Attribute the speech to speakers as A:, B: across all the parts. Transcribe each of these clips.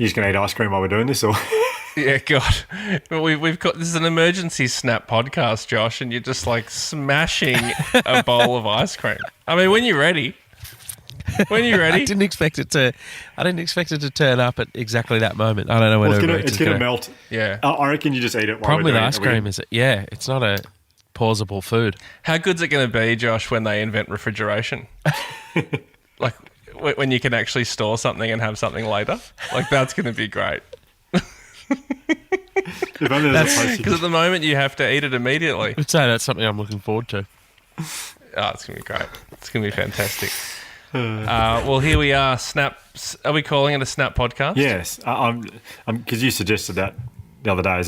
A: You just going to eat ice cream while we're doing this, or?
B: Yeah, God. We've got this is an emergency snap podcast, Josh, and you're just like smashing a bowl of ice cream. I mean, when you're ready. When you're ready.
C: I didn't expect it to turn up at exactly that moment. I don't know when
A: it's going to melt.
B: Yeah.
A: I reckon you just eat it while
C: Problem
A: we're
C: with
A: doing
C: ice cream is it's not a pausable food.
B: How good's it going to be, Josh, when they invent refrigeration? Like when you can actually store something and have something later? Like that's going to be great. Because at the moment you have to eat it immediately.
C: I'd say that's something I'm looking forward to.
B: Oh, it's going to be great. It's going to be fantastic. Well, here we are. Snap. Are we calling it a Snap podcast?
A: Yes. Because you suggested that the other day. Is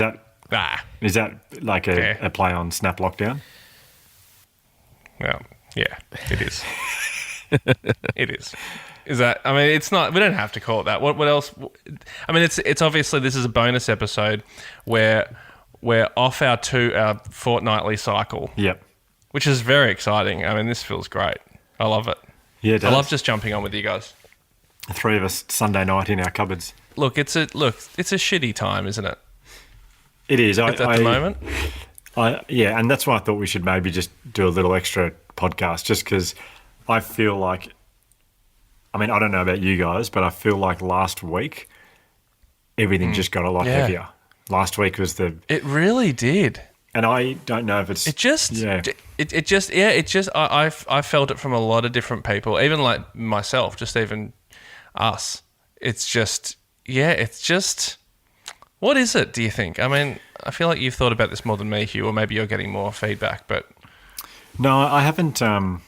A: that like a play on Snap Lockdown?
B: Well, yeah, it is. It is. Is that? I mean, it's not. We don't have to call it that. What else? I mean, it's obviously this is a bonus episode where we're off our fortnightly cycle.
A: Yep.
B: Which is very exciting. I mean, this feels great. I love it.
A: Yeah, it does.
B: I love just jumping on with you guys.
A: The three of us Sunday night in our cupboards.
B: Look, it's a shitty time, isn't it?
A: It is.
B: At the moment.
A: Yeah, and that's why I thought we should maybe just do a little extra podcast, just because I feel like. I mean, I don't know about you guys, but I feel like last week everything just got a lot heavier. Last week was
B: It really did.
A: And I don't know if it's...
B: I felt it from a lot of different people, even like myself, just even us. It's just... What is it, do you think? I mean, I feel like you've thought about this more than me, Hugh, or maybe you're getting more feedback, but...
A: No, I haven't... and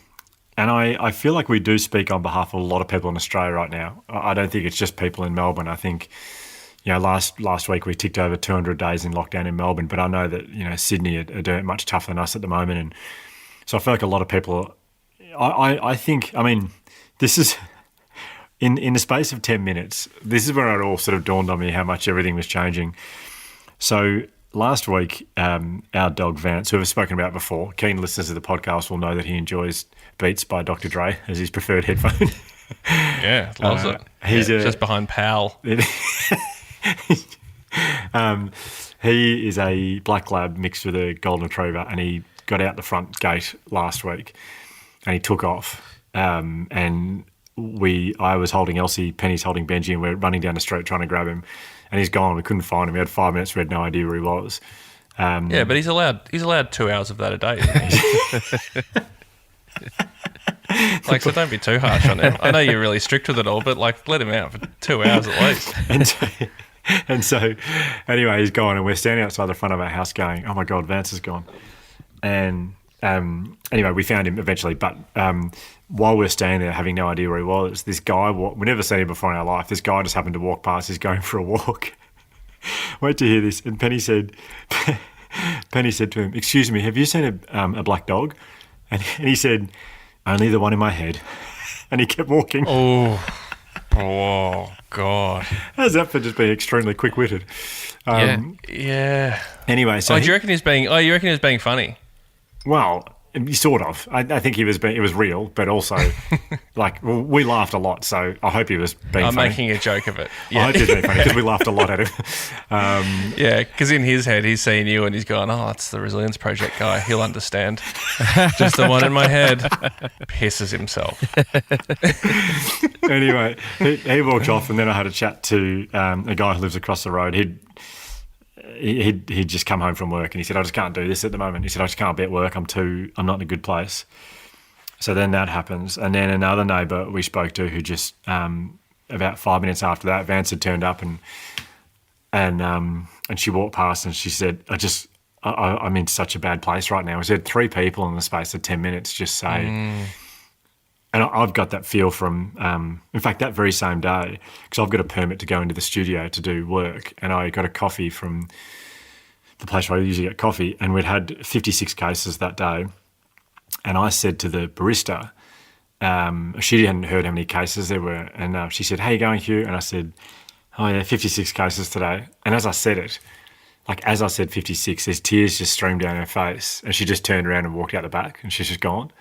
A: I feel like we do speak on behalf of a lot of people in Australia right now. I don't think it's just people in Melbourne. I think... last week we ticked over 200 days in lockdown in Melbourne, but I know that, Sydney are doing it much tougher than us at the moment. And so I feel like a lot of people, I think, I mean, this is, in the space of 10 minutes, this is where it all sort of dawned on me how much everything was changing. So last week, our dog Vance, who I've spoken about before, keen listeners of the podcast will know that he enjoys Beats by Dr. Dre as his preferred headphone.
B: Yeah, loves it.
A: He's
B: just behind Pal.
A: He is a black lab mixed with a golden retriever, and he got out the front gate last week and he took off. And I was holding Elsie, Penny's holding Benji, and we're running down the street trying to grab him, and he's gone. We couldn't find him. We had 5 minutes. We had no idea where he was.
B: But he's allowed 2 hours of that a day, isn't he? So don't be too harsh on him. I know you're really strict with it all, but let him out for 2 hours at least.
A: And so, anyway, he's gone, and we're standing outside the front of our house going, oh, my God, Vance is gone. And anyway, we found him eventually. But while we're standing there having no idea where he was, this guy, we've never seen him before in our life, this guy just happened to walk past. He's going for a walk. Wait to hear this. And Penny said to him, excuse me, have you seen a black dog? And he said, only the one in my head. And he kept walking.
B: Oh, God.
A: How's that for just being extremely quick-witted?
B: Yeah.
A: Anyway, so...
B: you reckon he was being funny?
A: Well, sort of. I think it was real, but also, we laughed a lot, so I hope he was being funny.
B: I'm making a joke of it. Yeah.
A: I hope he was being funny, because we laughed a lot at him.
B: Because in his head, he's seeing you and he's going, oh, it's the Resilience Project guy. He'll understand. Just the one in my head. Pisses himself.
A: Anyway, he walked off, and then I had a chat to a guy who lives across the road. He'd just come home from work, and he said, I just can't do this at the moment. He said, I just can't be at work. I'm not in a good place. So then that happens. And then another neighbour we spoke to who just, about 5 minutes after that, Vance had turned up and she walked past and she said, I'm in such a bad place right now. We said 3 people in the space of 10 minutes just say, and I've got that feel from, in fact, that very same day, because I've got a permit to go into the studio to do work, and I got a coffee from the place where I usually get coffee, and we'd had 56 cases that day. And I said to the barista, she hadn't heard how many cases there were, and she said, how you going, Hugh? And I said, oh yeah, 56 cases today. And as I said it, as I said 56, there's tears just streamed down her face, and she just turned around and walked out the back, and she's just gone.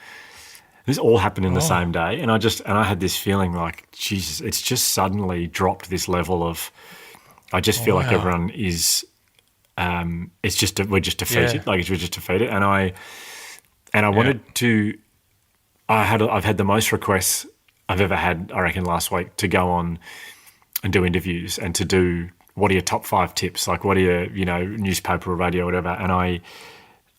A: This all happened in the same day, and I had this feeling like, Jesus, it's just suddenly dropped this level of. I just feel like everyone is. It's just we're just defeated, we're just defeated, and I wanted to. I've had the most requests I've ever had, I reckon, last week to go on and do interviews and to do what are your top 5 tips, like what are your newspaper or radio or whatever, and I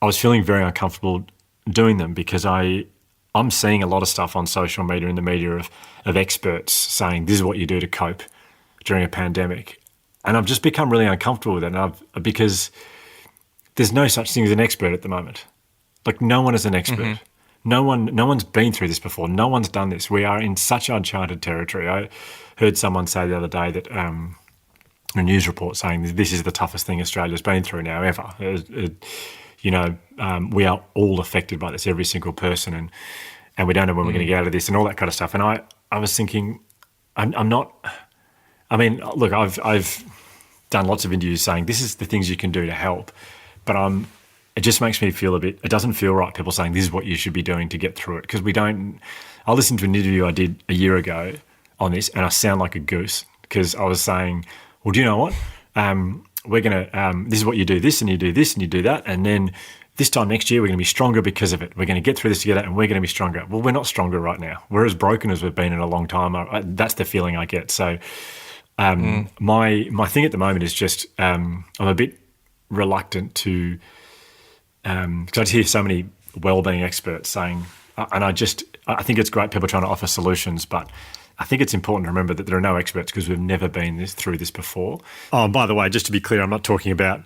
A: was feeling very uncomfortable doing them because I'm seeing a lot of stuff on social media and the media of experts saying this is what you do to cope during a pandemic. And I've just become really uncomfortable with it because there's no such thing as an expert at the moment. Like no one is an expert. Mm-hmm. No one's been through this before. No one's done this. We are in such uncharted territory. I heard someone say the other day that a news report saying this is the toughest thing Australia's been through now ever. We are all affected by this, every single person, and we don't know when we're going to get out of this and all that kind of stuff. And I was thinking, I'm not. I mean, look, I've done lots of interviews saying this is the things you can do to help, but it just makes me feel it doesn't feel right, people saying this is what you should be doing to get through it, because we don't. I listened to an interview I did a year ago on this, and I sound like a goose because I was saying, well, do you know what? We're going to, this is what you do this, and you do this, and you do that, and then this time next year we're going to be stronger because of it. We're going to get through this together, and we're going to be stronger. Well, we're not stronger right now. We're as broken as we've been in a long time. That's the feeling I get. So my thing at the moment is just I'm a bit reluctant to, because I just hear so many wellbeing experts saying, and I think it's great people trying to offer solutions, but I think it's important to remember that there are no experts because we've never been through this before. Oh, and by the way, just to be clear, I'm not talking about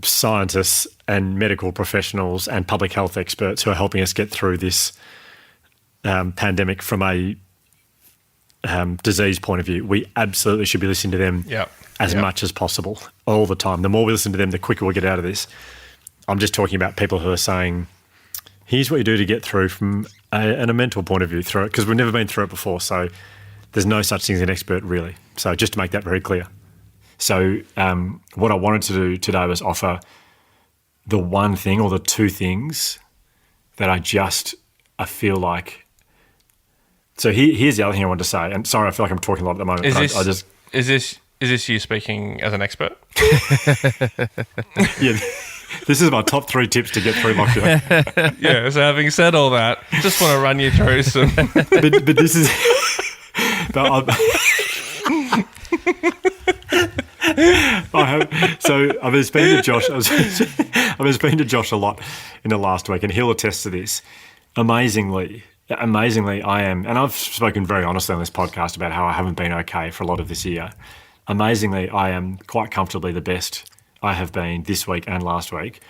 A: scientists and medical professionals and public health experts who are helping us get through this pandemic from a disease point of view. We absolutely should be listening to them as much as possible, all the time. The more we listen to them, the quicker we'll get out of this. I'm just talking about people who are saying, here's what you do to get through from a mental point of view through it, because we've never been through it before. So there's no such thing as an expert, really. So just to make that very clear. So what I wanted to do today was offer the one thing or the two things that I feel like. So here's the other thing I wanted to say. And sorry, I feel like I'm talking a lot at the moment.
B: Is this you speaking as an expert?
A: Yeah. This is my top 3 tips to get through lockdown.
B: Yeah, so having said all that, just want to run you through some.
A: But this is. I've been speaking to Josh. I've been speaking to Josh a lot in the last week, and he'll attest to this. Amazingly, I am, and I've spoken very honestly on this podcast about how I haven't been okay for a lot of this year. Amazingly, I am quite comfortably the best I have been this week and last week.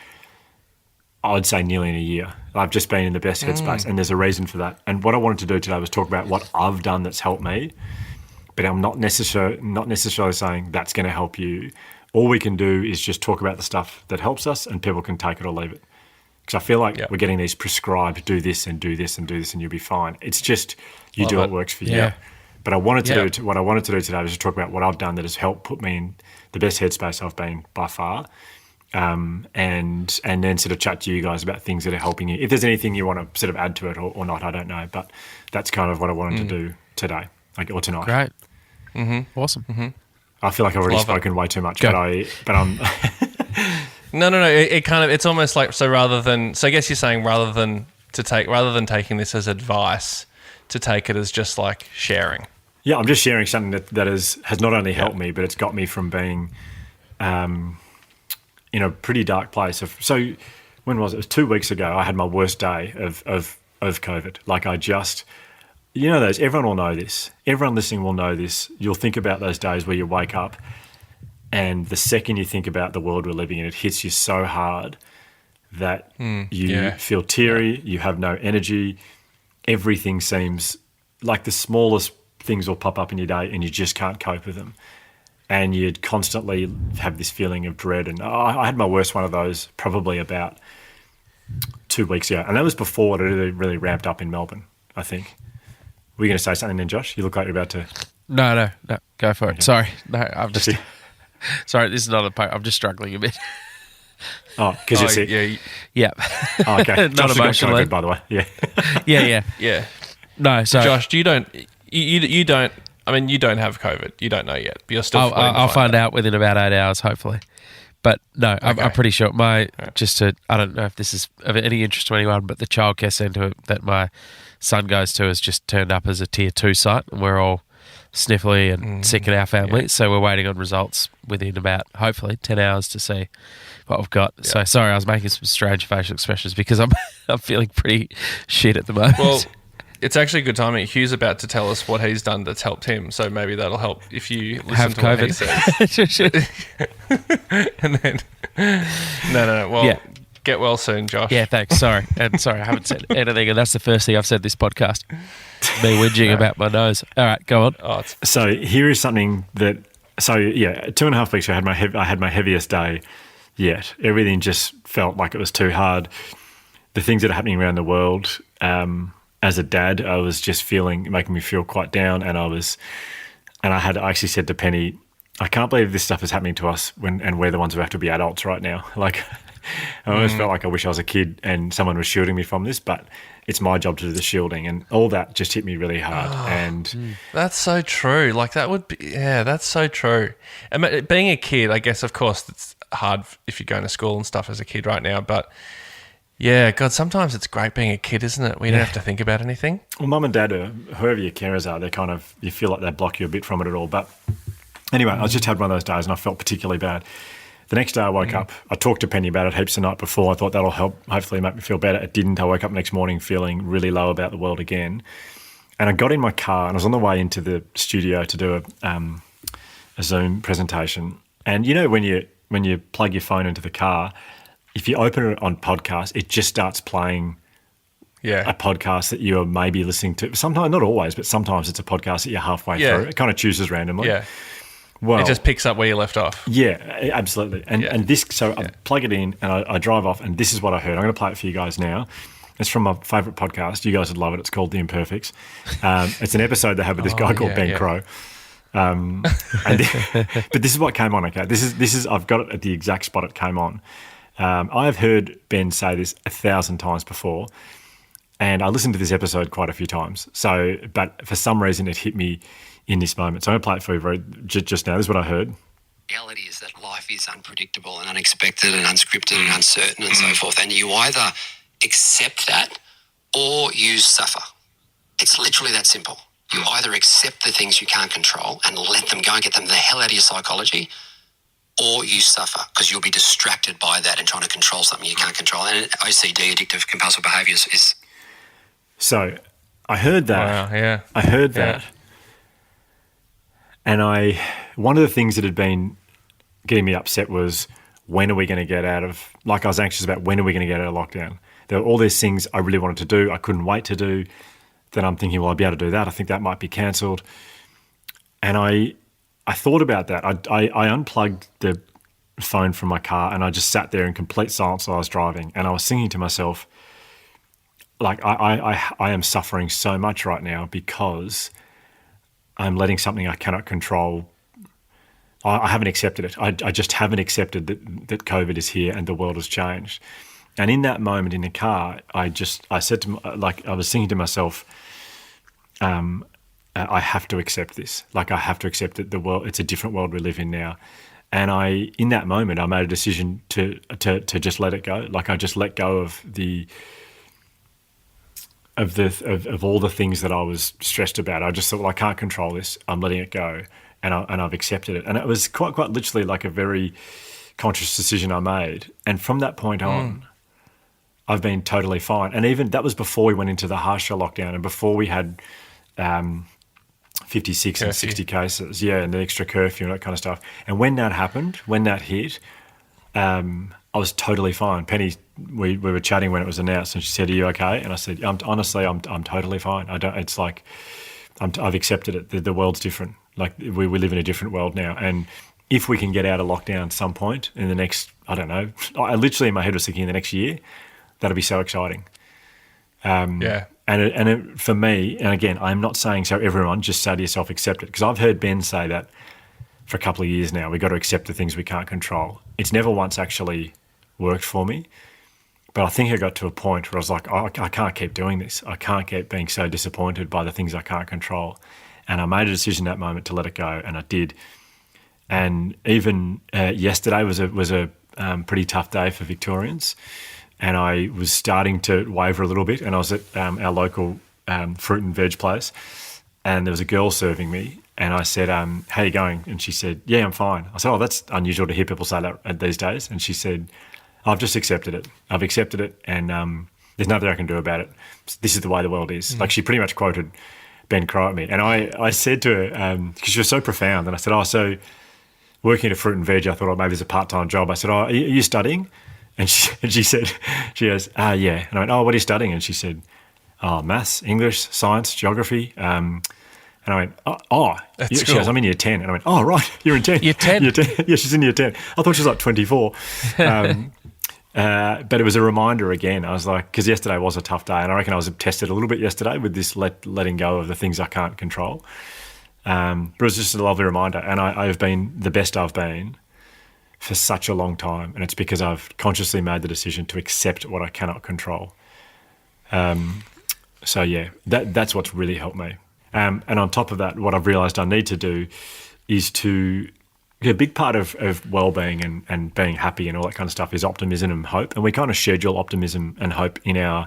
A: I'd say nearly in a year. I've just been in the best headspace, and there's a reason for that. And what I wanted to do today was talk about what I've done that's helped me, but I'm not necessarily saying that's going to help you. All we can do is just talk about the stuff that helps us, and people can take it or leave it. Because I feel like we're getting these prescribed, do this and do this and do this and you'll be fine. It's just you do what works for you. Yeah. But what I wanted to do today was just talk about what I've done that has helped put me in the best headspace I've been by far, and then sort of chat to you guys about things that are helping you. If there's anything you want to sort of add to it or not, I don't know. But that's kind of what I wanted to do today, or tonight.
C: Great. Mm-hmm. Awesome. Mm-hmm.
A: I feel like I've already spoken way too much, but I'm.
B: No. It kind of, it's almost like, I guess you're saying rather than taking this as advice, to take it as just like sharing.
A: Yeah, I'm just sharing something that has not only helped me, but it's got me from being in a pretty dark place. So when was it? It was 2 weeks ago. I had my worst day of COVID. Like those, everyone will know this. Everyone listening will know this. You'll think about those days where you wake up and the second you think about the world we're living in, it hits you so hard that you feel teary, you have no energy, everything seems like the smallest things will pop up in your day and you just can't cope with them. And you'd constantly have this feeling of dread. And I had my worst one of those probably about 2 weeks ago. And that was before it really, really ramped up in Melbourne, I think. Were you going to say something then, Josh? You look like you're about to...
C: No, go for it. Okay. Sorry. No, I'm just... Sorry, this is not I'm just struggling a bit.
A: Oh, because you're sick.
B: Yeah,
C: Yeah.
A: Oh, okay.
C: Not
A: Josh has got
C: emotionally.
A: COVID, by the way. Yeah.
C: Yeah.
B: yeah.
C: No, so
B: Josh, you don't. You don't. I mean, you don't have COVID. You don't know yet, but you're still.
C: I'll find out within about 8 hours, hopefully. But no, I'm pretty sure. I don't know if this is of any interest to anyone, but the childcare centre that my son goes to has just turned up as a tier 2 site, and we're all sniffly and sick in our family. So we're waiting on results within about, hopefully, 10 hours to see what we've got. So sorry, I was making some strange facial expressions because I'm feeling pretty shit at the moment.
B: Well, it's actually good timing. Hugh's about to tell us what he's done that's helped him, so maybe that'll help if you listen
C: have
B: to
C: COVID.
B: what he says. And then, no. Well, get well soon, Josh.
C: Yeah, thanks. Sorry. And sorry, I haven't said anything, and that's the first thing I've said this podcast. Me whinging about my nose. All right, go on.
B: Oh,
A: So here is something that. So yeah, 2.5 weeks ago, I had my heaviest day yet. Everything just felt like it was too hard. The things that are happening around the world. As a dad, I was just making me feel quite down, and I actually said to Penny, I can't believe this stuff is happening to us and we're the ones who have to be adults right now. Like, I almost felt like I wish I was a kid and someone was shielding me from this, but it's my job to do the shielding, and all that just hit me really hard.
B: that's so true. Like that's so true. And being a kid, I guess, of course, it's hard if you're going to school and stuff as a kid right now, but yeah, God, sometimes it's great being a kid, isn't it? We don't have to think about anything.
A: Well, mum and dad, whoever your carers are, they kind of, you feel like they block you a bit from it at all. But anyway, I just had one of those days and I felt particularly bad. The next day I woke up, I talked to Penny about it heaps the night before. I thought that'll help, hopefully make me feel better. It didn't. I woke up next morning feeling really low about the world again. And I got in my car and I was on the way into the studio to do a Zoom presentation. And you know when you plug your phone into the car, if you open it on podcast, it just starts playing a podcast that you're maybe listening to. Sometimes, not always, but sometimes it's a podcast that you're halfway through. It kind of chooses randomly.
B: Yeah.
A: Well,
B: it just picks up where you left off.
A: Yeah, absolutely. And this, so I plug it in and I drive off, and this is what I heard. I'm going to play it for you guys now. It's from my favourite podcast. You guys would love it. It's called The Imperfects. It's an episode they have with this guy called Ben Crow. But this is what came on. Okay, this is I've got it at the exact spot it came on. I've heard Ben say this 1,000 times before, and I listened to this episode quite a few times. So, but for some reason, it hit me in this moment. So I'm going to play it for you just now. This is what I heard.
D: Reality is that life is unpredictable and unexpected and unscripted and uncertain and so forth. And you either accept that or you suffer. It's literally that simple. You either accept the things you can't control and let them go and get them the hell out of your psychology, or you suffer because you'll be distracted by that and trying to control something you can't control. And OCD, addictive compulsive behaviours, is...
A: So I heard that.
B: Wow, yeah.
A: I heard that. And one of the things that had been getting me upset was, when are we going to get out of... Like, I was anxious about when are we going to get out of lockdown. There were all these things I really wanted to do, I couldn't wait to do. Then I'm thinking, well, I'll be able to do that. I think that might be cancelled. And I thought about that. I unplugged the phone from my car and I just sat there in complete silence while I was driving. And I was thinking to myself, like, I am suffering so much right now because I'm letting something I cannot control. I haven't accepted it. I just haven't accepted that COVID is here and the world has changed. And in that moment in the car, I said to, like, I was thinking to myself, I have to accept this. Like, I have to accept that the world, it's a different world we live in now. And in that moment, I made a decision to just let it go. Like, I just let go of of all the things that I was stressed about. I just thought, well, I can't control this. I'm letting it go, and I've accepted it. And it was quite literally like a very conscious decision I made. And from that point on, I've been totally fine. And even that was before we went into the harsher lockdown and before we had 56 and 60 cases, and the extra curfew and that kind of stuff. And when that happened, when that hit, I was totally fine. Penny, we were chatting when it was announced, and she said, "Are you okay?" And I said, "Honestly, I'm totally fine. I don't. It's like I've accepted it. The world's different. Like we live in a different world now. And if we can get out of lockdown at some point in the next, I don't know. I literally in my head was thinking in the next year, that'll be so exciting. And for me, and again, I'm not saying so everyone, just say to yourself, accept it. Because I've heard Ben say that for a couple of years now, we've got to accept the things we can't control. It's never once actually worked for me. But I think I got to a point where I was like, oh, I can't keep doing this. I can't keep being so disappointed by the things I can't control. And I made a decision that moment to let it go, and I did. And even yesterday was a pretty tough day for Victorians, and I was starting to waver a little bit. And I was at our local fruit and veg place, and there was a girl serving me, and I said, "How you going?" And she said, "Yeah, I'm fine." I said, "Oh, that's unusual to hear people say that these days." And she said, "I've just accepted it. I've accepted it, and there's nothing I can do about it. This is the way the world is." Like, she pretty much quoted Ben Crow at me. And I said to her, because she was so profound, and I said, "Oh, so working at a fruit and veg, I thought, oh, maybe it's a part-time job." I said, "Oh, are you studying?" And she said, she goes, "Yeah." And I went, "Oh, what are you studying?" And she said, "Oh, maths, English, science, geography." And I went, "Oh,
B: That's
A: she
B: cool.
A: goes, I'm in year 10. And I went, "Oh, right, you're in 10.
C: Year 10?
A: Year 10. Yeah, she's in year 10. I thought she was like 24. But it was a reminder again. I was like, because yesterday was a tough day, and I reckon I was tested a little bit yesterday with this letting go of the things I can't control. But it was just a lovely reminder, and I've been the best I've been for such a long time, and it's because I've consciously made the decision to accept what I cannot control. So yeah, that's what's really helped me. And on top of that, what I've realised I need to do is to... A big part of well-being and being happy and all that kind of stuff is optimism and hope, and we kind of schedule optimism and hope in our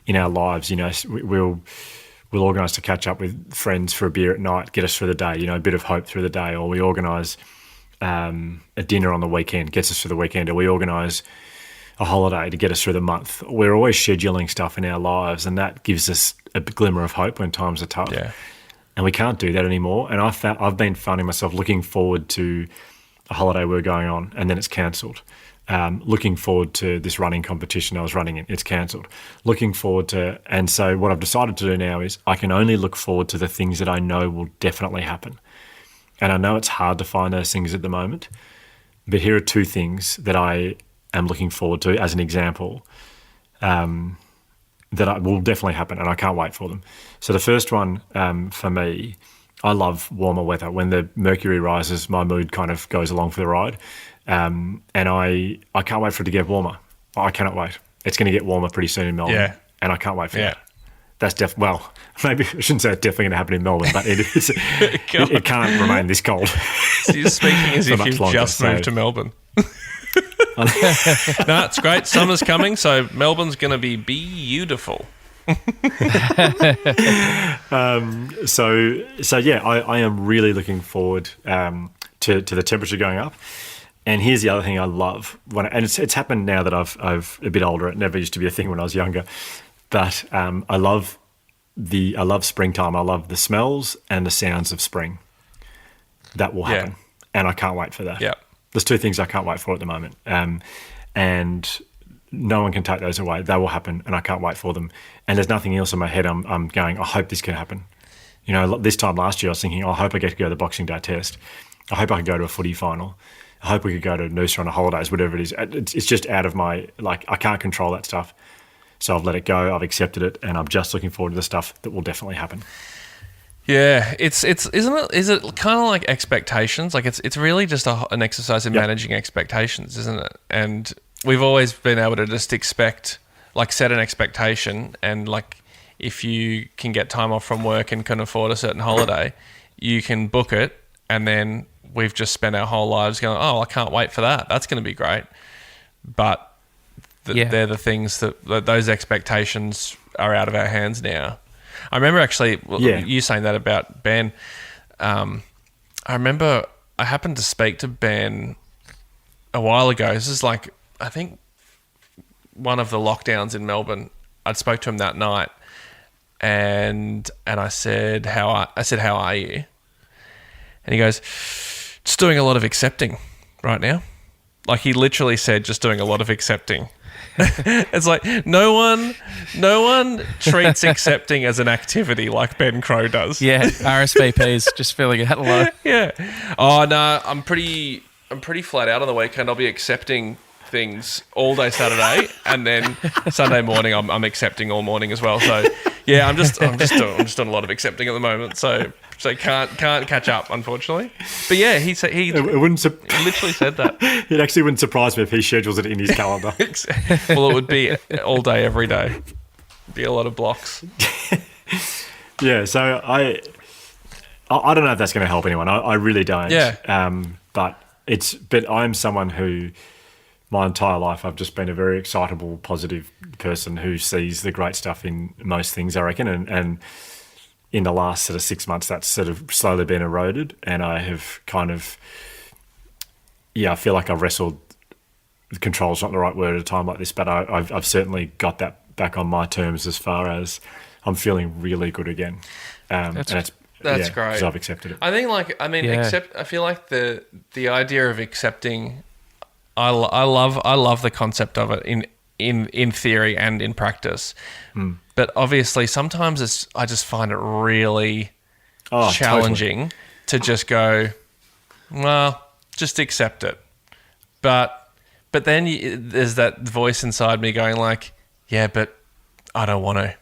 A: lives. You know, we'll organise to catch up with friends for a beer at night, get us through the day. You know, a bit of hope through the day, or we organise a dinner on the weekend, gets us through the weekend, or we organise a holiday to get us through the month. We're always scheduling stuff in our lives, and that gives us a glimmer of hope when times are tough.
B: Yeah.
A: And we can't do that anymore. And I've been finding myself looking forward to a holiday we're going on, and then it's cancelled. Looking forward to this running competition I was running in, it's cancelled. Looking forward to... And so what I've decided to do now is I can only look forward to the things that I know will definitely happen. And I know it's hard to find those things at the moment, but here are two things that I am looking forward to as an example, that will definitely happen, and I can't wait for them. So the first one, for me, I love warmer weather. When the mercury rises, my mood kind of goes along for the ride, and I can't wait for it to get warmer. I cannot wait. It's going to get warmer pretty soon in Melbourne, and I can't wait for that. That's well, maybe I shouldn't say it's definitely going to happen in Melbourne, but it is. it can't remain this cold.
B: So you're speaking as if you've just moved to Melbourne. No, it's great. Summer's coming, so Melbourne's going to be beautiful.
A: So yeah, I am really looking forward to the temperature going up. And here's the other thing I love, and it's happened now that I've a bit older. It never used to be a thing when I was younger, but I love springtime. I love the smells and the sounds of spring. That will happen, and I can't wait for that.
B: Yeah.
A: There's two things I can't wait for at the moment, and no one can take those away. They will happen, and I can't wait for them. And there's nothing else in my head. I'm going, I hope this can happen. You know, this time last year I was thinking, I hope I get to go to the Boxing Day test. I hope I could go to a footy final. I hope we could go to Noosa on a holidays, whatever it is. It's just out of my, I can't control that stuff. So I've let it go. I've accepted it, and I'm just looking forward to the stuff that will definitely happen.
B: Yeah, is it kind of like expectations? Like it's really just an exercise in managing expectations, isn't it? And we've always been able to just set an expectation, and like if you can get time off from work and can afford a certain holiday, you can book it, and then we've just spent our whole lives going, oh, I can't wait for that. That's going to be great. But they're the things that those expectations are out of our hands now. I remember actually you saying that about Ben. I remember I happened to speak to Ben a while ago. This is like, I think, one of the lockdowns in Melbourne. I spoke to him that night, and I said, how are you? And he goes, just doing a lot of accepting right now. Like, he literally said, just doing a lot of accepting. It's like no one treats accepting as an activity like Ben Crow does.
C: Yeah, RSVPs, just filling it out a lot.
B: Yeah. Oh no, I'm pretty flat out on the weekend. I'll be accepting things all day Saturday, and then Sunday morning I'm accepting all morning as well. So yeah, I'm just doing a lot of accepting at the moment. So can't catch up, unfortunately. But yeah, he literally said that.
A: It actually wouldn't surprise me if he schedules it in his calendar.
B: Well, it would be all day, every day. Be a lot of blocks.
A: Yeah, so I don't know if that's going to help anyone. I really don't.
B: Yeah.
A: But I'm someone who, my entire life, I've just been a very excitable, positive person who sees the great stuff in most things, I reckon. And in the last sort of 6 months, that's sort of slowly been eroded. And I have kind of, I feel like I've wrestled. Control's not the right word at a time like this, but I've certainly got that back on my terms as far as I'm feeling really good again.
B: That's great.
A: Because I've accepted it.
B: I think, I feel like the idea of accepting, I love the concept of it in theory and in practice. But obviously, sometimes I just find it really challenging to just go, well, just accept it. But then there's that voice inside me going like, yeah, but I don't want to.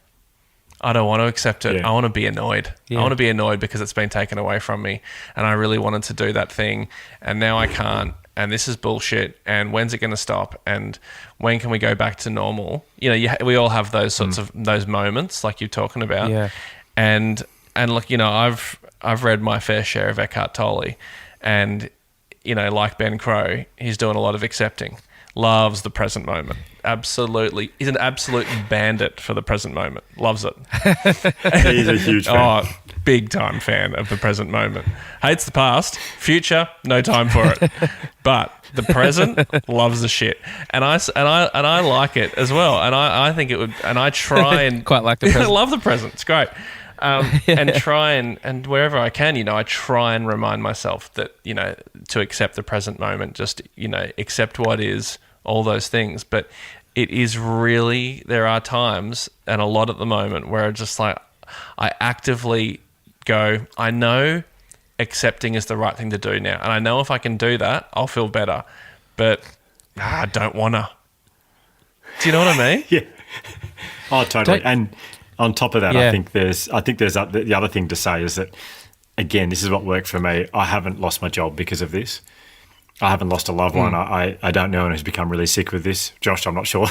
B: I don't want to accept it.
A: Yeah.
B: I want to be annoyed.
C: Yeah.
B: I want to be annoyed because it's been taken away from me, and I really wanted to do that thing, and now I can't, and this is bullshit, and when's it going to stop, and when can we go back to normal? We all have those sorts of those moments like you're talking about.
C: Yeah.
B: And look, I've read my fair share of Eckhart Tolle, and like Ben Crow, he's doing a lot of accepting. Loves the present moment. Absolutely. He's an absolute bandit for the present moment. Loves it.
A: He's a huge fan.
B: Oh, big time fan of the present moment. Hates the past. Future, no time for it. But the present, loves the shit. And I like it as well. And I think it would, and I try and
C: Quite like the present.
B: I love the present. It's great. And try and wherever I can, I try and remind myself that, to accept the present moment, just, accept what is, all those things. But it is really, there are times, and a lot at the moment, where it's just like, I actively go, I know accepting is the right thing to do now. And I know if I can do that, I'll feel better. But I don't want to. Do you know what I mean?
A: Yeah. Oh, totally. And on top of that,
C: Yeah.
A: I think there's the other thing to say is that, again, this is what worked for me. I haven't lost my job because of this. I haven't lost a loved one. I don't know anyone who's become really sick with this. Josh, I'm not sure.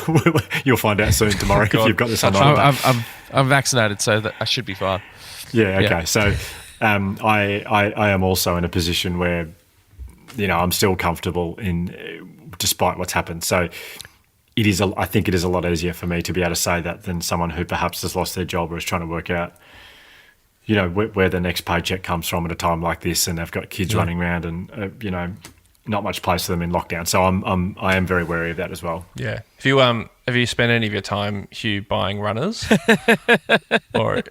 A: You'll find out soon tomorrow if you've got this or not.
C: I'm vaccinated, so that I should be fine.
A: Yeah, okay.
C: Yeah.
A: So I am also in a position where, I'm still comfortable despite what's happened. So I think it is a lot easier for me to be able to say that than someone who perhaps has lost their job or is trying to work out, where the next paycheck comes from at a time like this, and they've got kids running around and, not much place for them in lockdown. So I am very wary of that as well.
B: Yeah. Have you spent any of your time, Hugh, buying runners? Or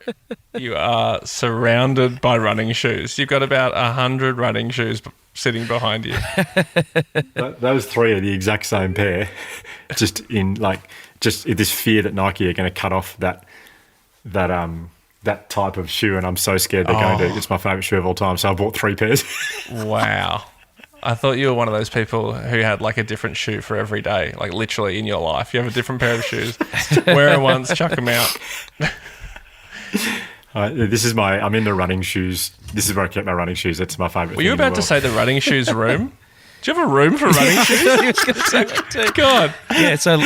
B: you are surrounded by running shoes? You've got about 100 running shoes sitting behind you.
A: Those three are the exact same pair, just in this fear that Nike are going to cut off that type of shoe, and I'm so scared they're going to. It's my favourite shoe of all time, so I bought 3 pairs.
B: Wow. I thought you were one of those people who had like a different shoe for every day, like literally in your life. You have a different pair of shoes. Wear them once, chuck them out.
A: I'm in the running shoes. This is where I kept my running shoes. That's my favourite.
B: Were you about to say the running shoes room? Do you have a room for running shoes? God.
C: Yeah, so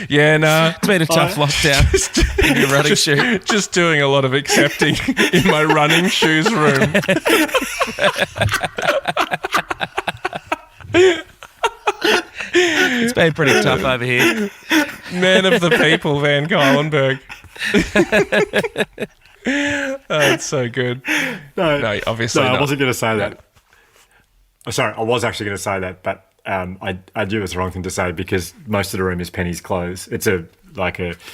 B: Yeah, no.
C: it's been a tough lockdown in your running shoe.
B: Just doing a lot of accepting in my running shoes room.
C: It's been pretty tough over here.
B: Man of the people, Van Kylenberg. Oh, it's so good. No, obviously not.
A: I wasn't going to say that. Sorry, I was actually going to say that, but I knew it was the wrong thing to say because most of the room is Penny's clothes. It's a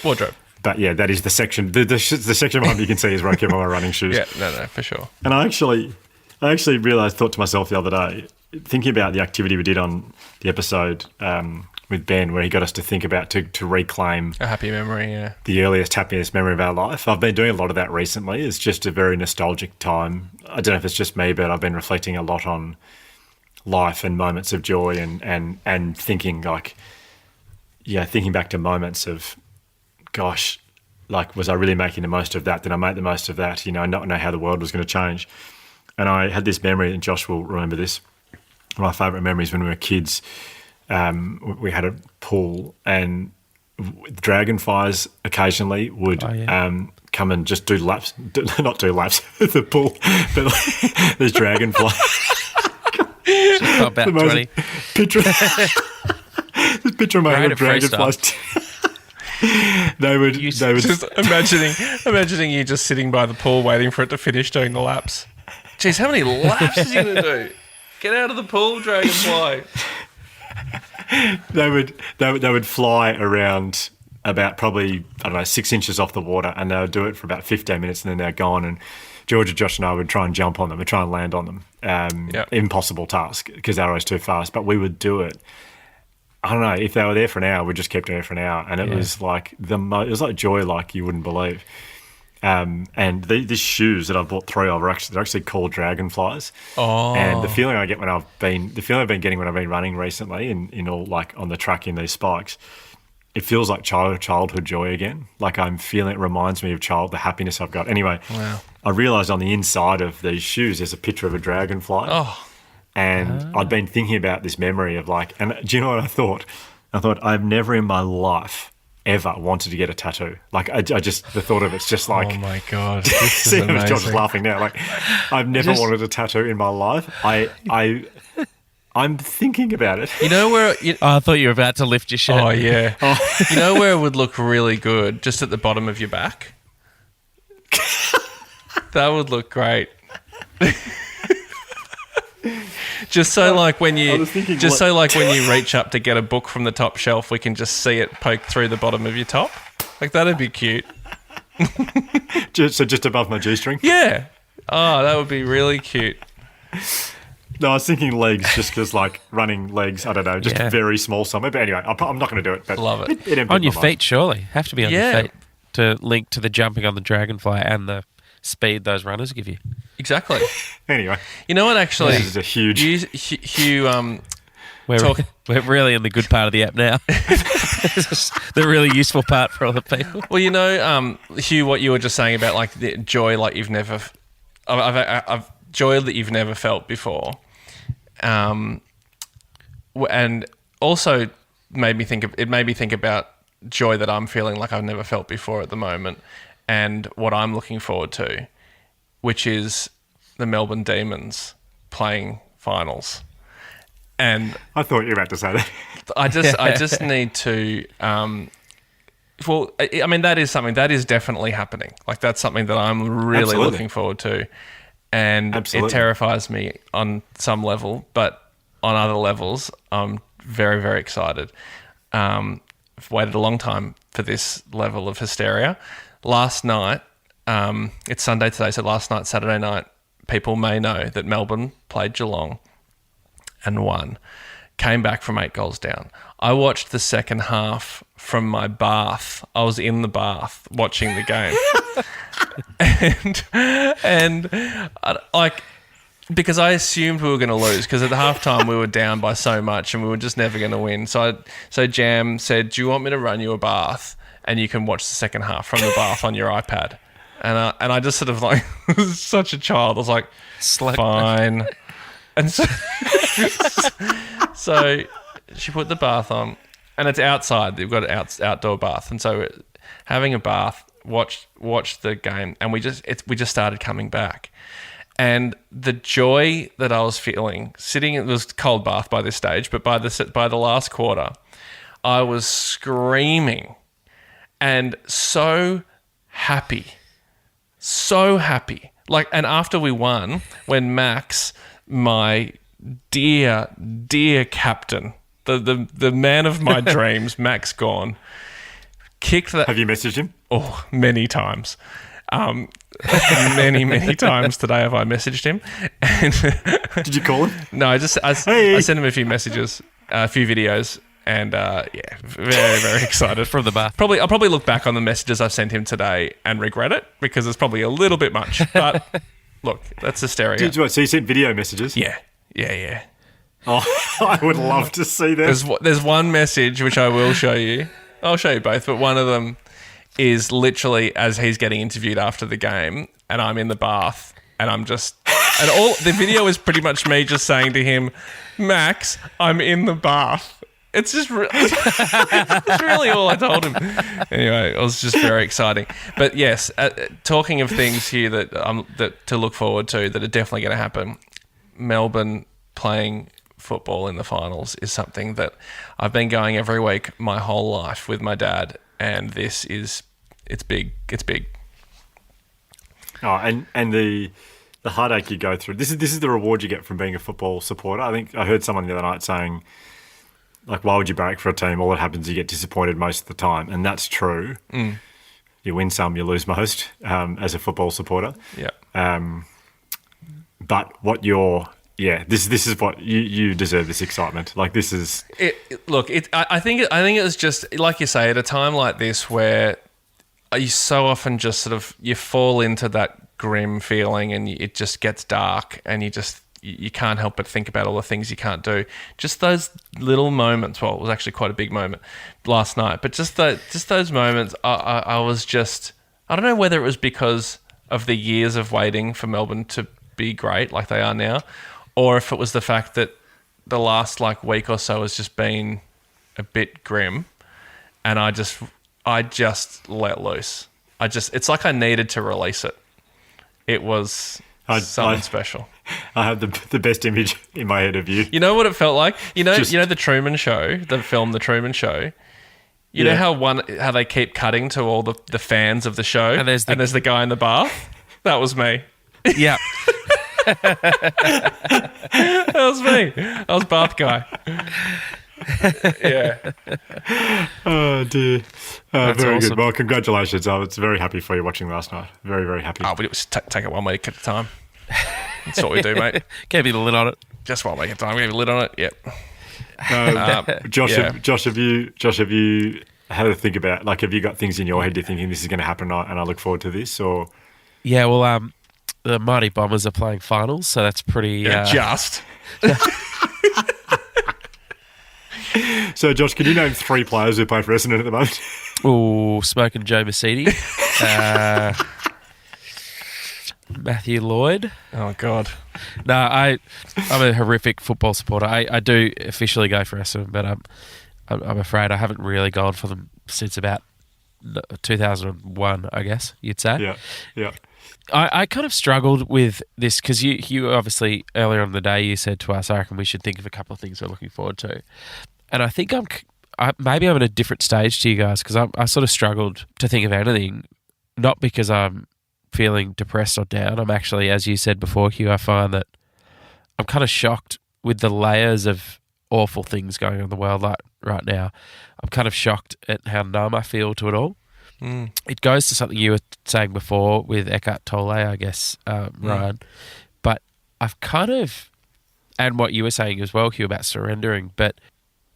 B: Wardrobe.
A: But yeah, that is the section. The section behind you can see is where I keep all my running shoes.
B: Yeah, no, for sure.
A: And I actually thought to myself the other day, thinking about the activity we did on the episode with Ben, where he got us to think about to reclaim
B: A happy memory, yeah.
A: the earliest happiest memory of our life. I've been doing a lot of that recently. It's just a very nostalgic time. I don't know if it's just me, but I've been reflecting a lot on life and moments of joy and thinking thinking back to moments of, gosh, like, was I really making the most of that? Did I make the most of that? Not know how the world was going to change. And I had this memory, and Josh will remember this. One of my favourite memories when we were kids, we had a pool, and dragonflies occasionally would come and just do laps. Not do laps at the pool, but there's dragonflies.
C: About 20.
A: Picture, this picture of my head of dragonflies. They would
B: just imagining you just sitting by the pool waiting for it to finish doing the laps. Jeez, how many laps is he going to do? Get out of the pool, dragonfly.
A: They would fly around about probably, 6 inches off the water, and they would do it for about 15 minutes, and then they're gone. And Georgia, Josh and I would try and jump on them, and try and land on them. Impossible task because they're always too fast, but we would do it. I don't know, if they were there for an hour, we just kept doing it for an hour, and it was like it was like joy like you wouldn't believe. And these shoes that I've bought 3 of they're actually called dragonflies.
B: Oh.
A: And the feeling I get I've been getting when I've been running recently in all, like, on the track in these spikes, it feels like childhood joy again. Like, I'm feeling, it reminds me of the happiness I've got. Anyway,
B: wow.
A: I realised on the inside of these shoes there's a picture of a dragonfly.
B: Oh.
A: And I'd been thinking about this memory of, like, and do you know what I thought? I thought, I've never in my life ever wanted to get a tattoo. Like, I just, the thought of it's just like,
B: oh my God, this is amazing.
A: Josh is laughing now. Like, I've never wanted a tattoo in my life. I'm thinking about it.
B: You know where?
C: I thought you were about to lift your shirt.
B: Oh yeah. You know where it would look really good? Just at the bottom of your back. That would look great. Just so like when you reach up to get a book from the top shelf, we can just see it poke through the bottom of your top. Like, that'd be cute.
A: just above my G-string?
B: Yeah. Oh, that would be really cute.
A: No, I was thinking legs, just because, like, running legs, I don't know, just very small somewhere. But anyway, I'm not going to do it. But
B: love it.
A: It
C: on your feet, surely. Have to be on your feet to link to the jumping on the dragonfly and the speed those runners give you.
B: Exactly.
A: Anyway.
B: You know what, actually?
A: This is a huge...
B: Hugh,
C: we're really in the good part of the app now. The really useful part for all the people.
B: Well, you know, Hugh, what you were just saying about, like, the joy like you've never... I've joy that you've never felt before. And also made me think about joy that I'm feeling like I've never felt before at the moment, and what I'm looking forward to, which is the Melbourne Demons playing finals. And
A: I thought you were about to say that.
B: I just need to. Well, I mean, that is something that is definitely happening. Like, that's something that I'm really looking forward to, and it terrifies me on some level, but on other levels, I'm very, very excited. I've waited a long time for this level of hysteria. Last night, it's Sunday today, so last night, Saturday night, people may know that Melbourne played Geelong and won. Came back from 8 goals down. I watched the second half from my bath. I was in the bath watching the game. and like, because I assumed we were going to lose, because at the halftime we were down by so much and we were just never going to win. So Jam said, "Do you want me to run you a bath and you can watch the second half from the bath on your iPad?" And I just sort of, like, was such a child. I was like, fine. And so she put the bath on, and it's outside. They've got an outdoor bath, and so having a bath, watched the game, and we just started coming back. And the joy that I was feeling, it was a cold bath by this stage, but by the last quarter, I was screaming and so happy. Like, and after we won, when Max, my dear captain, the man of my dreams, Max Gorn, kicked that.
A: Have you messaged him?
B: Oh, many times. Many times today have I messaged him. And
A: did you call him?
B: No, I sent him a few messages, a few videos, and very, very excited.
C: From the bath.
B: I'll probably look back on the messages I've sent him today and regret it, because it's probably a little bit much. But look, that's hysteria.
A: So you sent video messages?
B: Yeah.
A: Oh, I would love to see this.
B: There's one message which I will show you. I'll show you both, but one of them is literally as he's getting interviewed after the game, and I'm in the bath, and I'm just, and all the video is pretty much me just saying to him, Max, I'm in the bath. It's just, it's really all I told him. Anyway, it was just very exciting. But yes, talking of things here that to look forward to that are definitely going to happen, Melbourne playing football in the finals is something that I've been going every week my whole life with my dad, and it's big. It's big.
A: Oh, and the heartache you go through. This is the reward you get from being a football supporter. I think I heard someone the other night saying, like, why would you barrack for a team? All that happens is you get disappointed most of the time, and that's true. You win some, you lose most as a football supporter.
B: Yeah.
A: But what you're this is what you deserve, this excitement. Like, this is
B: I think it was just like you say, at a time like this where you so often just sort of you fall into that grim feeling, and it just gets dark, and you can't help but think about all the things you can't do. Just those little moments. Well, it was actually quite a big moment last night, but just those moments. I was just, I don't know whether it was because of the years of waiting for Melbourne to be great like they are now, or if it was the fact that the last week or so has just been a bit grim, and I just let loose. It's like I needed to release it. It was something special.
A: I have the best image in my head of you.
B: You know what it felt like? You know the Truman Show, the film The Truman Show. You know how they keep cutting to all the fans of the show, and there's the guy in the bath. That was me.
C: Yeah.
B: That was me. I was bath guy. Yeah.
A: Oh dear. Very
C: awesome.
A: good. Well, congratulations. I was very happy for you watching last night. Very, very happy.
B: Oh, we just take it one week at a time. That's what we do, mate.
C: Keep a lid on it.
B: Just one week at a time. We have a lid on it. Yep.
A: Josh,
B: yeah.
A: Josh, have you had to think about, like, have you got things in your head you're thinking this is going to happen and I look forward to this? Or
C: Yeah, well, the Mighty Bombers are playing finals, so that's pretty...
B: just.
A: So, Josh, can you name 3 players who play for Essendon at the moment?
C: Ooh, Smoking Joe Mercedes. Matthew Lloyd.
B: Oh, God.
C: No, I'm a horrific football supporter. I do officially go for Essendon, but I'm afraid I haven't really gone for them since about 2001, I guess you'd say.
A: Yeah.
C: I kind of struggled with this because you obviously earlier on in the day you said to us, I reckon we should think of a couple of things we're looking forward to. And I think maybe I'm at a different stage to you guys because I sort of struggled to think of anything, not because I'm feeling depressed or down. I'm actually, as you said before, Hugh, I find that I'm kind of shocked with the layers of awful things going on in the world right now. I'm kind of shocked at how numb I feel to it all. It goes to something you were saying before with Eckhart Tolle, I guess, Ryan. But I've kind of, and what you were saying as well, Hugh, about surrendering, but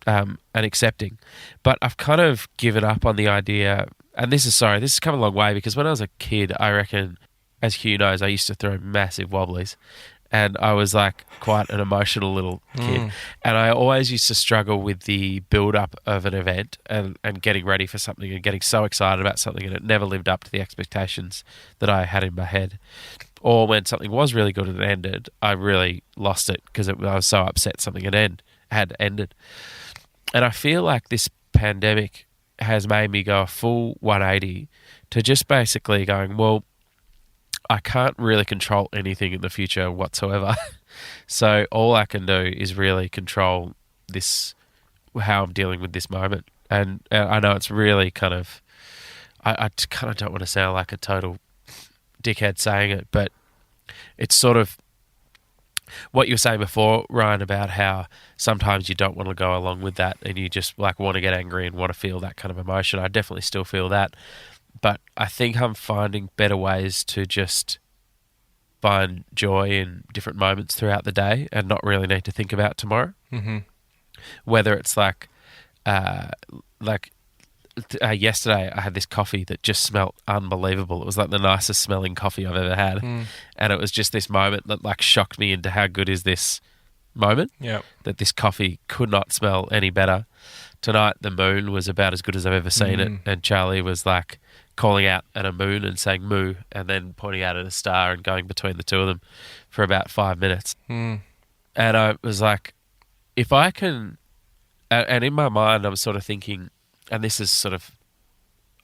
C: and accepting. But I've kind of given up on the idea, and this has come a long way because when I was a kid, I reckon, as Hugh knows, I used to throw massive wobblies. And I was like quite an emotional little kid. And I always used to struggle with the build-up of an event and getting ready for something and getting so excited about something, and it never lived up to the expectations that I had in my head. Or when something was really good and it ended, I really lost it because I was so upset something had ended. And I feel like this pandemic has made me go a full 180 to just basically going, well, I can't really control anything in the future whatsoever. So all I can do is really control how I'm dealing with this moment. And I know it's really kind of, I kind of don't want to sound like a total dickhead saying it, but it's sort of what you were saying before, Ryan, about how sometimes you don't want to go along with that and you just want to get angry and want to feel that kind of emotion. I definitely still feel that. But I think I'm finding better ways to just find joy in different moments throughout the day and not really need to think about tomorrow.
B: Mm-hmm.
C: Whether it's yesterday I had this coffee that just smelled unbelievable. It was like the nicest smelling coffee I've ever had. And it was just this moment that shocked me into how good is this moment.
B: Yeah.
C: That this coffee could not smell any better. Tonight, the moon was about as good as I've ever seen it, and Charlie was like calling out at a moon and saying moo, and then pointing out at a star and going between the two of them for about 5 minutes. And I was like, if I can, and in my mind, I was sort of thinking, and this is sort of,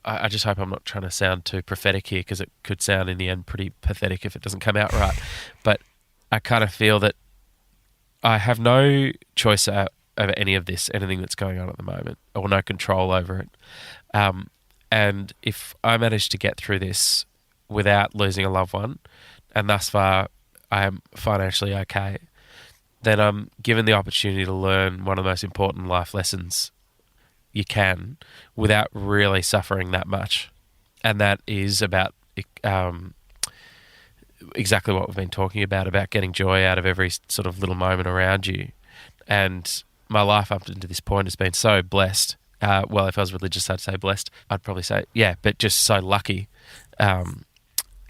C: I just hope I'm not trying to sound too prophetic here, because it could sound in the end pretty pathetic if it doesn't come out right. But I kind of feel that I have no choice over any of this, anything that's going on at the moment, or no control over it. And if I manage to get through this without losing a loved one, and thus far I am financially okay, then I'm given the opportunity to learn one of the most important life lessons you can without really suffering that much. And that is about exactly what we've been talking about getting joy out of every sort of little moment around you. And my life up to this point has been so blessed. Well, if I was religious, I'd say blessed. I'd probably say, yeah, but just so lucky.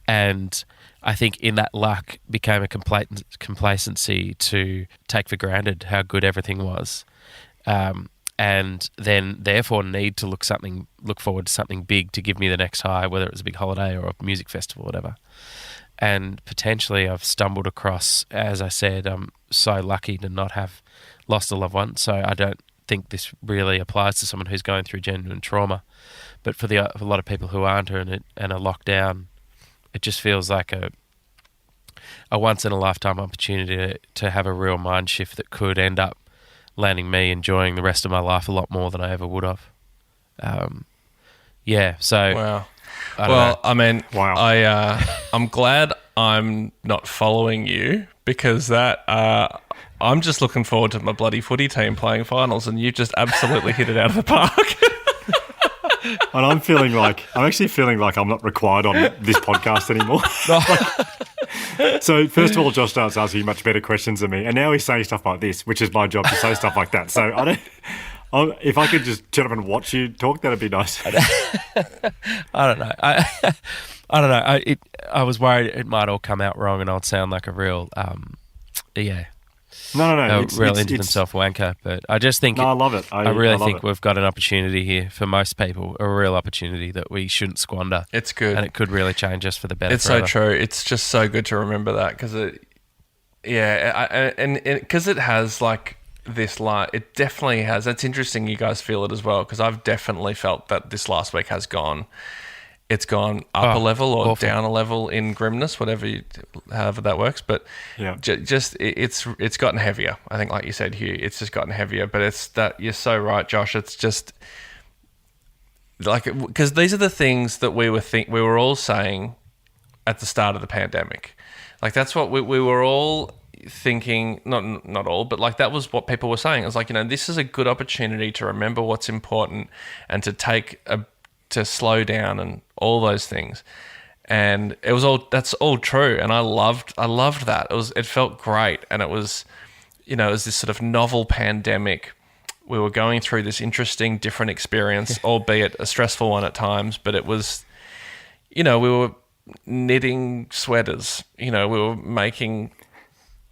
C: And I think in that luck became a complacency to take for granted how good everything was. And then therefore need to look forward to something big to give me the next high, whether it was a big holiday or a music festival or whatever. And potentially I've stumbled across, as I said, I'm so lucky to not have lost a loved one. So I don't think this really applies to someone who's going through genuine trauma. But for a lot of people who aren't and are locked down, it just feels like a once-in-a-lifetime opportunity to have a real mind shift that could end up landing me enjoying the rest of my life a lot more than I ever would have. So...
B: Wow.
A: Wow.
B: I'm glad I'm not following you, because that I'm just looking forward to my bloody footy team playing finals, and you've just absolutely hit it out of the park.
A: And I'm actually feeling like I'm not required on this podcast anymore. So first of all, Josh starts asking much better questions than me, and now he's saying stuff like this, which is my job to say stuff like that. So if I could just turn up and watch you talk, that'd be nice.
C: I don't know. I don't know. I was worried it might all come out wrong and I'd sound like a real,
A: No.
C: Real into themselves wanker. But I just think...
A: No, I love it.
C: I really think we've got an opportunity here for most people, a real opportunity that we shouldn't squander.
B: It's good.
C: And it could really change us for the better.
B: It's forever. So true. It's just so good to remember that, because because it has like this light. It definitely has. It's interesting you guys feel it as well, because I've definitely felt that this last week has gone... It's gone up a level or awful. Down a level in grimness, however that works. But it's gotten heavier. I think, like you said, Hugh, it's just gotten heavier. But it's that you're so right, Josh. It's just like, because these are the things that we were all saying at the start of the pandemic. Like that's what we were all thinking. Not all, but like that was what people were saying. It was like, this is a good opportunity to remember what's important and to slow down and all those things. And that's all true. And I loved that. It felt great. And it was this sort of novel pandemic. We were going through this interesting, different experience, albeit a stressful one at times, but it was, we were knitting sweaters, we were making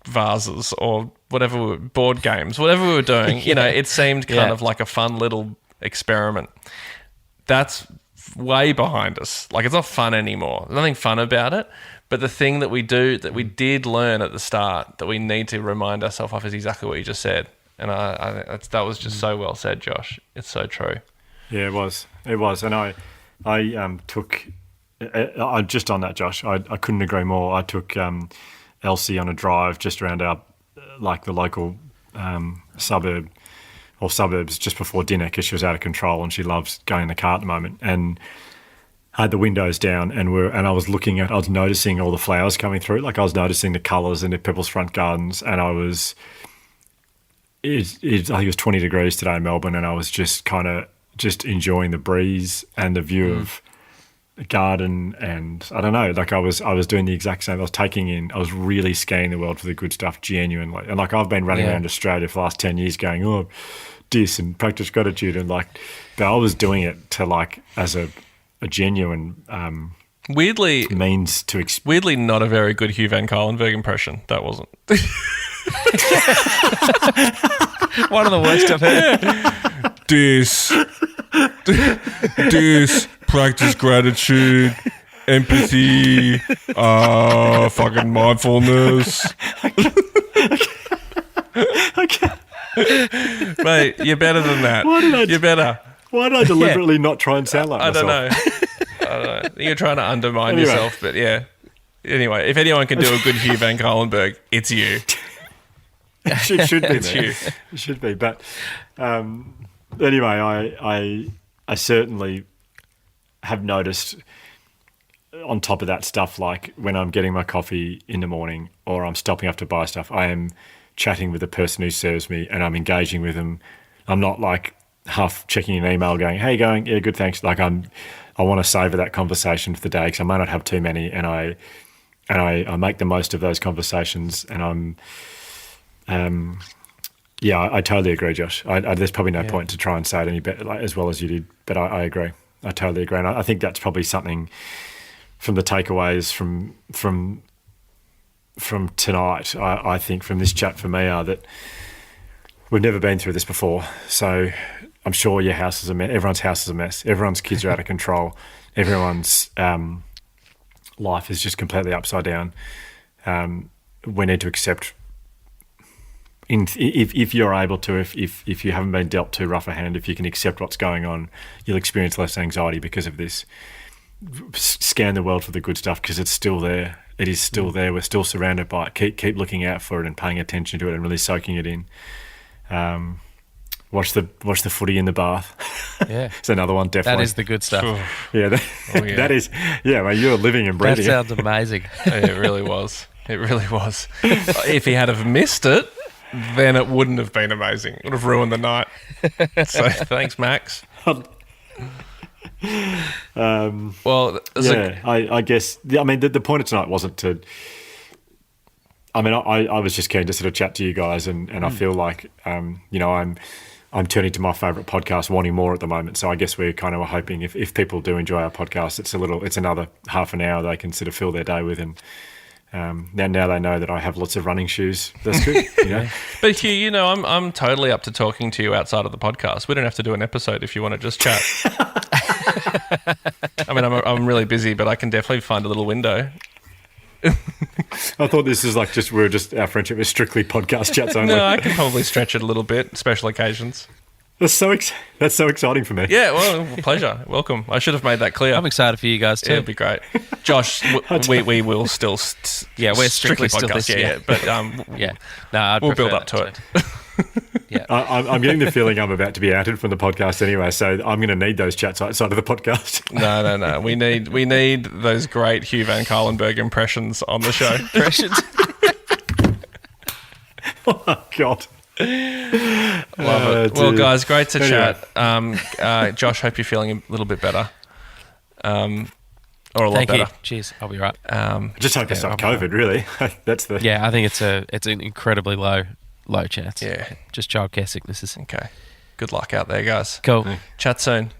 B: vases or whatever, board games, whatever we were doing, it seemed kind of like a fun little experiment. That's way behind us. Like, it's not fun anymore. There's nothing fun about it. But the thing that we did learn at the start that we need to remind ourselves of is exactly what you just said. And that was just so well said, Josh. It's so true.
A: Yeah, it was. And I took, just on that, Josh, I couldn't agree more. I took Elsie on a drive just around the local suburb, or suburbs, just before dinner, because she was out of control and she loves going in the car at the moment, and had the windows down and I was noticing all the flowers coming through. Like I was noticing the colours in the people's front gardens, and I think it was 20 degrees today in Melbourne, and I was just kind of enjoying the breeze and the view of the garden, and I don't know, like I was doing the exact same. I was really scanning the world for the good stuff genuinely. And like I've been running around Australia for the last 10 years going, this and practice gratitude, and like, but I was doing it to like as a genuine
B: weirdly
A: means to
B: weirdly not a very good Hugh Van Cuylenberg impression. That wasn't.
C: One of the worst I've heard.
B: Practice gratitude, empathy, fucking mindfulness. Mate, you're better than that. You're better.
A: Why did I deliberately not try and sound like
B: I
A: myself?
B: don't know. You're trying to undermine yourself, but yeah. Anyway, if anyone can do a good Hugh Van Cuylenberg, it's you.
A: It should be.
B: It's
A: man.
B: you.
A: It should be. But anyway, I certainly have noticed on top of that stuff, like when I'm getting my coffee in the morning or I'm stopping up to buy stuff, I am chatting with the person who serves me and I'm engaging with them. I'm not like half checking an email going, hey, going, yeah, good, thanks. Like I want to savor that conversation for the day because I may not have too many, and I make the most of those conversations, and I totally agree, Josh. There's probably no point to try and say it any better, like, as well as you did, but I agree. I totally agree, and I think that's probably something from the takeaways from tonight. I think from this chat for me are that we've never been through this before, so I'm sure your house is a mess. Everyone's house is a mess. Everyone's kids are out of control. Everyone's life is just completely upside down. We need to accept. If you're able to, if you haven't been dealt too rough a hand, if you can accept what's going on, you'll experience less anxiety because of this. Scan the world for the good stuff because it's still there. It is still there. We're still surrounded by it. Keep looking out for it and paying attention to it and really soaking it in. Watch the footy in the bath.
C: Yeah,
A: it's another one. Definitely,
C: that is the good stuff.
A: That is. Yeah, mate, you're living and breathing.
C: That sounds amazing.
B: It really was. It really was. If he had have missed it, then it wouldn't have been amazing. It would have ruined the night. So thanks, Max.
A: I guess. I mean, the point of tonight wasn't to. I mean, I was just keen to sort of chat to you guys, and I feel like, I'm turning to my favourite podcast, wanting more at the moment. So I guess we're kind of hoping if people do enjoy our podcast, it's another half an hour they can sort of fill their day with, and now they know that I have lots of running shoes. That's good, you know.
B: But Hugh, I'm totally up to talking to you outside of the podcast. We don't have to do an episode if you want to just chat. I mean, I'm really busy, but I can definitely find a little window.
A: I thought this is like our friendship is strictly podcast chats only.
B: No, I can probably stretch it a little bit, special occasions.
A: That's so exciting for me.
B: Yeah, well, pleasure. Welcome. I should have made that clear.
C: I'm excited for you guys too.
B: Yeah, it'd be great. Josh, we will still...
C: we're strictly
B: podcast.
C: Still this,
B: yeah. But
C: no,
B: we'll build up to it.
C: Yeah,
A: I'm getting the feeling I'm about to be outed from the podcast anyway, so I'm going to need those chats outside of the podcast.
B: No. We need those great Hugh Van Cuylenberg impressions on the show.
C: Impressions.
A: Oh God.
B: Love it. Well, guys, great to chat. Josh, hope you're feeling a little bit better. Or a lot better.
C: You. Cheers. I'll be right.
A: Just hope it's not COVID, really. That's the...
C: Yeah, I think it's an incredibly low chance.
B: Yeah.
C: Just childcare sicknesses.
B: Okay. Good luck out there, guys.
C: Cool.
B: Chat soon.